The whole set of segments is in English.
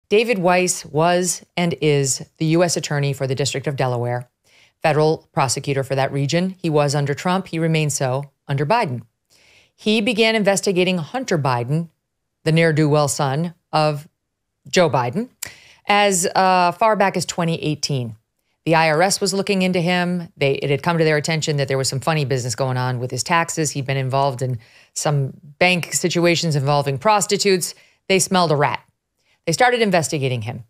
David Weiss was and is the U.S. Attorney for the District of Delaware, federal prosecutor for that region. He was under Trump. He remains so under Biden. He began investigating Hunter Biden, the ne'er-do-well son of Joe Biden, as far back as 2018. The IRS was looking into him. It had come to their attention that there was some funny business going on with his taxes. He'd been involved in some bank situations involving prostitutes. They smelled a rat. They started investigating him.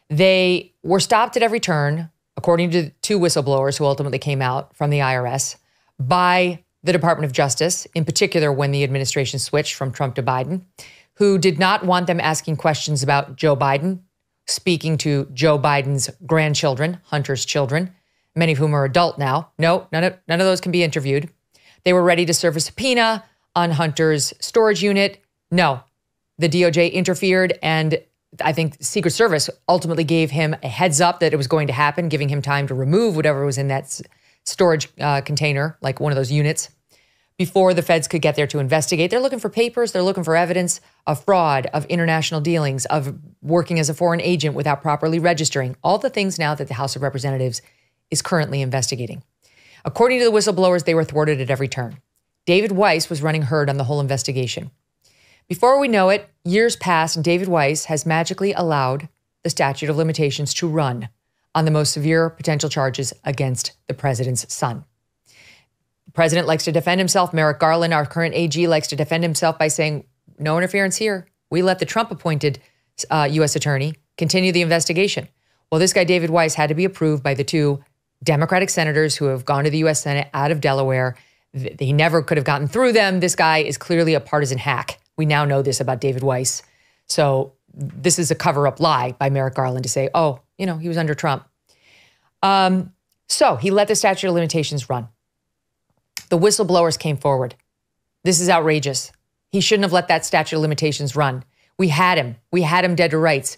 They were stopped at every turn, according to two whistleblowers who ultimately came out from the IRS, by the Department of Justice, in particular when the administration switched from Trump to Biden, who did not want them asking questions about Joe Biden, speaking to Joe Biden's grandchildren, Hunter's children, many of whom are adult now. No, none of those can be interviewed. They were ready to serve a subpoena on Hunter's storage unit. No, the DOJ interfered, and I think Secret Service ultimately gave him a heads up that it was going to happen, giving him time to remove whatever was in that storage container, like one of those units, before the feds could get there to investigate. They're looking for papers. They're looking for evidence of fraud, of international dealings, of working as a foreign agent without properly registering, all the things now that the House of Representatives is currently investigating. According to the whistleblowers, they were thwarted at every turn. David Weiss was running herd on the whole investigation. Before we know it, years pass, and David Weiss has magically allowed the statute of limitations to run on the most severe potential charges against the president's son. The president likes to defend himself. Merrick Garland, our current AG, likes to defend himself by saying, no interference here. We let the Trump-appointed U.S. attorney continue the investigation. Well, this guy, David Weiss, had to be approved by the two Democratic senators who have gone to the U.S. Senate out of Delaware. He never could have gotten through them. This guy is clearly a partisan hack. We now know this about David Weiss. So this is a cover-up lie by Merrick Garland to say, oh, he was under Trump. So he let the statute of limitations run. The whistleblowers came forward. This is outrageous. He shouldn't have let that statute of limitations run. We had him. We had him dead to rights.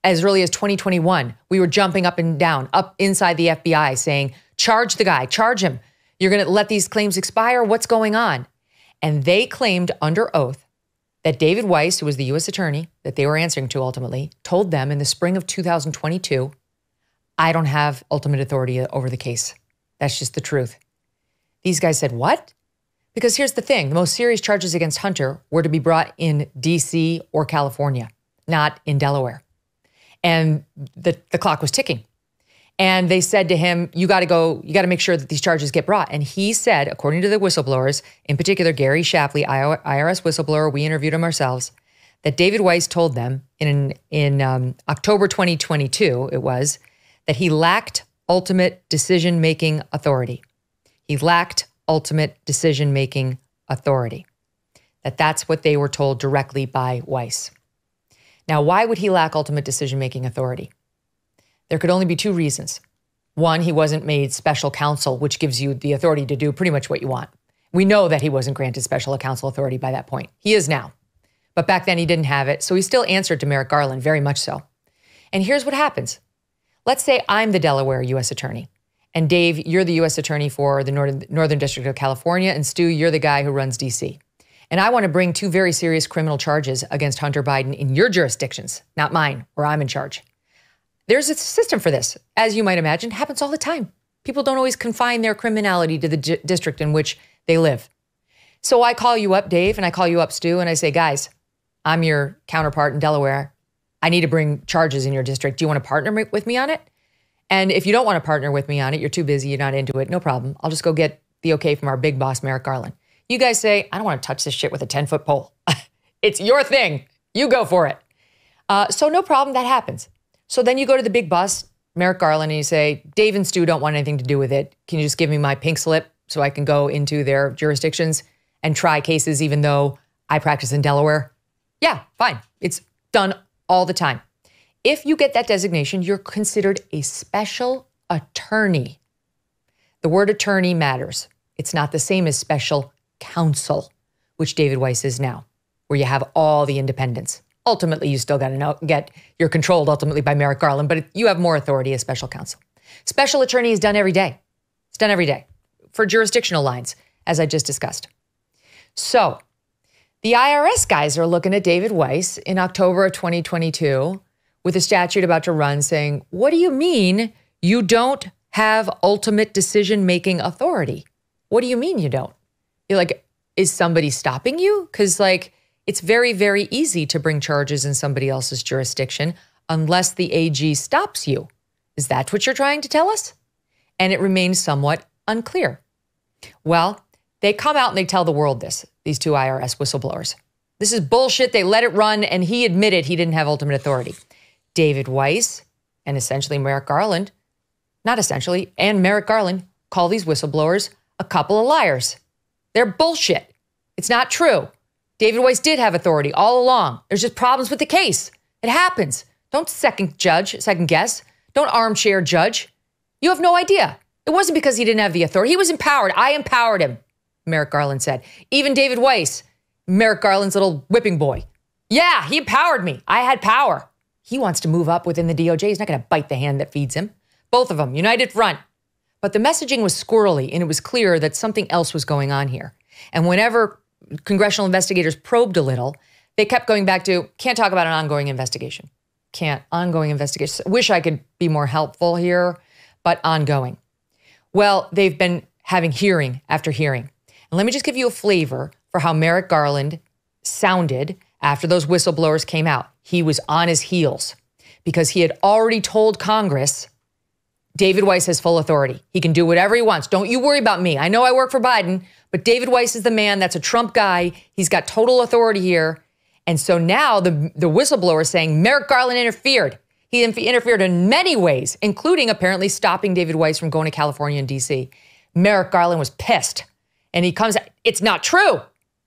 As early as 2021, we were jumping up and down, up inside the FBI saying, charge the guy, charge him. You're going to let these claims expire? What's going on? And they claimed under oath that David Weiss, who was the U.S. attorney that they were answering to ultimately, told them in the spring of 2022, I don't have ultimate authority over the case. That's just the truth. These guys said, what? Because here's the thing. The most serious charges against Hunter were to be brought in D.C. or California, not in Delaware. And the clock was ticking. And they said to him, you got to make sure that these charges get brought. And he said, according to the whistleblowers, in particular, Gary Shapley, IRS whistleblower, we interviewed him ourselves, that David Weiss told them in October 2022, it was, that he lacked ultimate decision-making authority. He lacked ultimate decision-making authority. That's what they were told directly by Weiss. Now, why would he lack ultimate decision-making authority? There could only be two reasons. One, he wasn't made special counsel, which gives you the authority to do pretty much what you want. We know that he wasn't granted special counsel authority by that point. He is now. But back then he didn't have it, so he still answered to Merrick Garland, very much so. And here's what happens. Let's say I'm the Delaware U.S. attorney, and Dave, you're the U.S. attorney for the Northern District of California, and Stu, you're the guy who runs D.C. And I want to bring two very serious criminal charges against Hunter Biden in your jurisdictions, not mine, where I'm in charge. There's a system for this. As you might imagine, happens all the time. People don't always confine their criminality to the district in which they live. So I call you up, Dave, and I call you up, Stu, and I say, guys, I'm your counterpart in Delaware. I need to bring charges in your district. Do you want to partner with me on it? And if you don't want to partner with me on it, you're too busy, you're not into it, no problem. I'll just go get the okay from our big boss, Merrick Garland. You guys say, I don't want to touch this shit with a 10-foot pole. It's your thing. You go for it. So no problem, that happens. So then you go to the big boss, Merrick Garland, and you say, Dave and Stu don't want anything to do with it. Can you just give me my pink slip so I can go into their jurisdictions and try cases even though I practice in Delaware? Yeah, fine. It's done all the time. If you get that designation, you're considered a special attorney. The word attorney matters. It's not the same as special counsel, which David Weiss is now, where you have all the independence. Ultimately, you still got to you're controlled ultimately by Merrick Garland, but you have more authority as special counsel. Special attorney is done every day. It's done every day for jurisdictional lines, as I just discussed. So the IRS guys are looking at David Weiss in October of 2022 with a statute about to run saying, what do you mean you don't have ultimate decision-making authority? What do you mean you don't? You're like, is somebody stopping you? Because it's very, very easy to bring charges in somebody else's jurisdiction unless the AG stops you. Is that what you're trying to tell us? And it remains somewhat unclear. Well, they come out and they tell the world this, these two IRS whistleblowers. This is bullshit. They let it run, and he admitted he didn't have ultimate authority. David Weiss and essentially Merrick Garland, and Merrick Garland call these whistleblowers a couple of liars. They're bullshit. It's not true. David Weiss did have authority all along. There's just problems with the case. It happens. Don't second guess. Don't armchair judge. You have no idea. It wasn't because he didn't have the authority. He was empowered. I empowered him, Merrick Garland said. Even David Weiss, Merrick Garland's little whipping boy. Yeah, he empowered me. I had power. He wants to move up within the DOJ. He's not going to bite the hand that feeds him. Both of them, united front. But the messaging was squirrely, and it was clear that something else was going on here. And whenever congressional investigators probed a little, they kept going back to, can't talk about an ongoing investigation. Ongoing investigation. Wish I could be more helpful here, but ongoing. Well, they've been having hearing after hearing. And let me just give you a flavor for how Merrick Garland sounded after those whistleblowers came out. He was on his heels because he had already told Congress, David Weiss has full authority. He can do whatever he wants. Don't you worry about me. I know I work for Biden, but David Weiss is the man. That's a Trump guy. He's got total authority here. And so now the whistleblower is saying Merrick Garland interfered. He interfered in many ways, including apparently stopping David Weiss from going to California and D.C. Merrick Garland was pissed. And he comes, it's not true.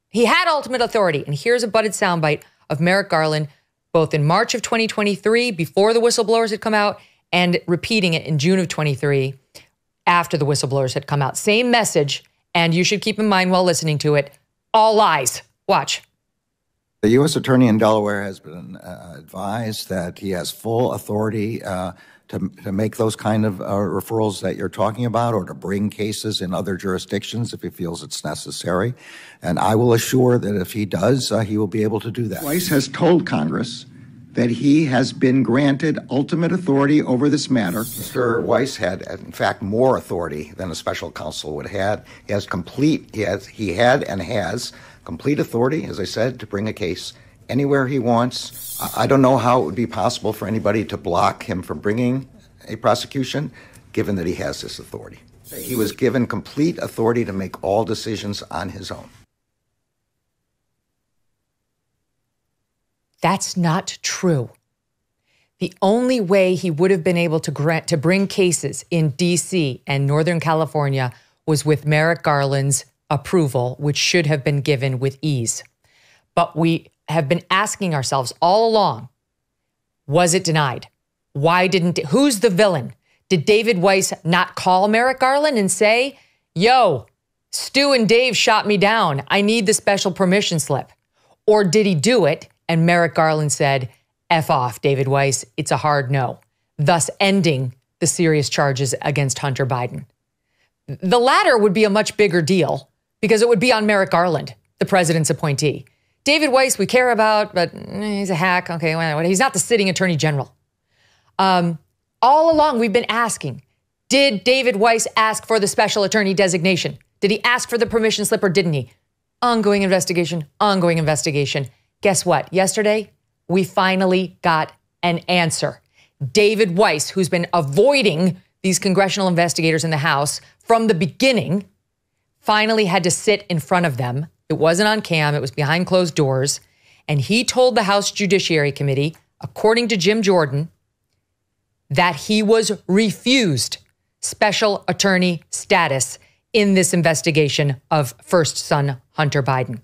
He had ultimate authority. And here's a budded soundbite of Merrick Garland, both in March of 2023, before the whistleblowers had come out, and repeating it in June of 23, after the whistleblowers had come out. Same message, and you should keep in mind while listening to it, all lies. Watch. The U.S. Attorney in Delaware has been advised that he has full authority to make those kind of referrals that you're talking about, or to bring cases in other jurisdictions if he feels it's necessary. And I will assure that if he does, he will be able to do that. Weiss has told Congress that he has been granted ultimate authority over this matter. Mr. Weiss had, in fact, more authority than a special counsel would have. He had and has complete authority, as I said, to bring a case anywhere he wants. I don't know how it would be possible for anybody to block him from bringing a prosecution, given that he has this authority. He was given complete authority to make all decisions on his own. That's not true. The only way he would have been able to bring cases in D.C. and Northern California was with Merrick Garland's approval, which should have been given with ease. But we have been asking ourselves all along, was it denied? Who's the villain? Did David Weiss not call Merrick Garland and say, yo, Stu and Dave shot me down. I need the special permission slip. Or did he do it? And Merrick Garland said, F off, David Weiss, it's a hard no, thus ending the serious charges against Hunter Biden. The latter would be a much bigger deal because it would be on Merrick Garland, the president's appointee. David Weiss, we care about, but he's a hack. Okay, well, he's not the sitting attorney general. All along, we've been asking, did David Weiss ask for the special attorney designation? Did he ask for the permission slip or didn't he? Ongoing investigation, ongoing investigation. Guess what? Yesterday, we finally got an answer. David Weiss, who's been avoiding these congressional investigators in the House from the beginning, finally had to sit in front of them. It wasn't on cam. It was behind closed doors. And he told the House Judiciary Committee, according to Jim Jordan, that he was refused special attorney status in this investigation of first son Hunter Biden.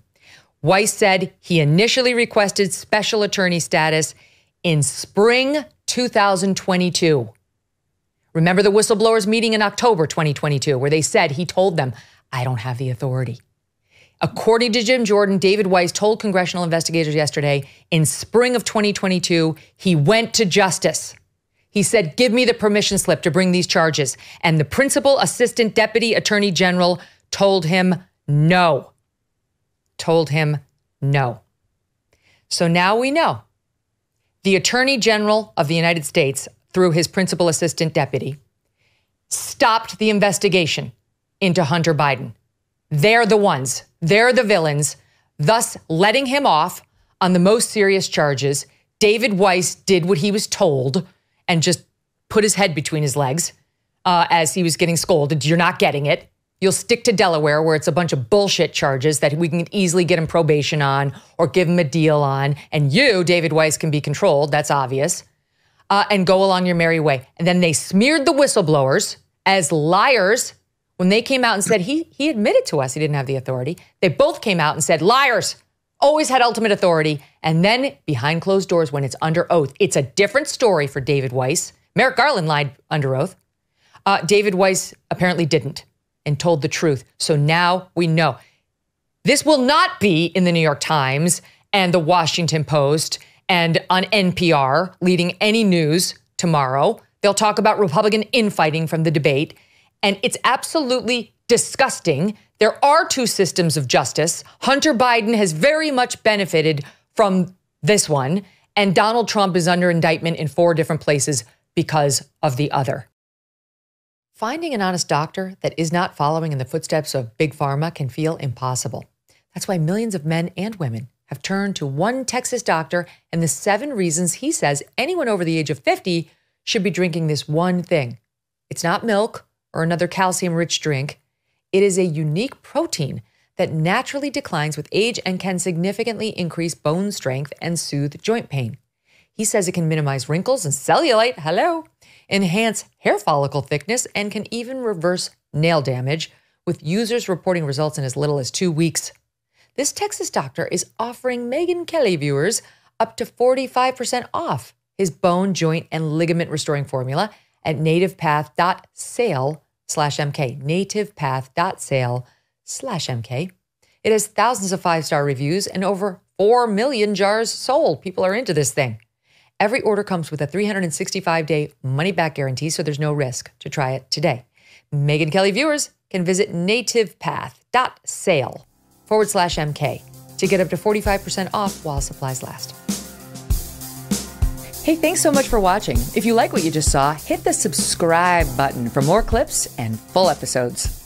Weiss said he initially requested special attorney status in spring 2022. Remember the whistleblowers meeting in October 2022, where they said he told them, I don't have the authority. According to Jim Jordan, David Weiss told congressional investigators yesterday, in spring of 2022, he went to justice. He said, give me the permission slip to bring these charges. And the principal assistant deputy attorney general told him no. Told him no. So now we know The Attorney General of the United States, through his principal assistant deputy, stopped the investigation into Hunter Biden. They're the ones. They're the villains, thus letting him off on the most serious charges. David Weiss did what he was told and just put his head between his legs as he was getting scolded. You're not getting it. You'll stick to Delaware, where it's a bunch of bullshit charges that we can easily get him probation on or give him a deal on. And you, David Weiss, can be controlled. That's obvious. And go along your merry way. And then they smeared the whistleblowers as liars when they came out and said he admitted to us he didn't have the authority. They both came out and said, liars, always had ultimate authority. And then behind closed doors, when it's under oath, it's a different story for David Weiss. Merrick Garland lied under oath. David Weiss apparently didn't and told the truth. So now we know. This will not be in the New York Times and the Washington Post and on NPR leading any news tomorrow. They'll talk about Republican infighting from the debate. And it's absolutely disgusting. There are two systems of justice. Hunter Biden has very much benefited from this one. And Donald Trump is under indictment in 4 different places because of the other. Finding an honest doctor that is not following in the footsteps of Big Pharma can feel impossible. That's why millions of men and women have turned to one Texas doctor and the 7 reasons he says anyone over the age of 50 should be drinking this one thing. It's not milk or another calcium-rich drink. It is a unique protein that naturally declines with age and can significantly increase bone strength and soothe joint pain. He says it can minimize wrinkles and cellulite, enhance hair follicle thickness, and can even reverse nail damage, with users reporting results in as little as 2 weeks. This Texas doctor is offering Megyn Kelly viewers up to 45% off his bone, joint, and ligament restoring formula at nativepath.sale/MK. nativepath.sale/MK. It has thousands of 5-star reviews and over 4 million jars sold. People are into this thing. Every order comes with a 365-day money-back guarantee, so there's no risk to try it today. Megyn Kelly viewers can visit nativepath.sale/MK to get up to 45% off while supplies last. Hey, thanks so much for watching. If you like what you just saw, hit the subscribe button for more clips and full episodes.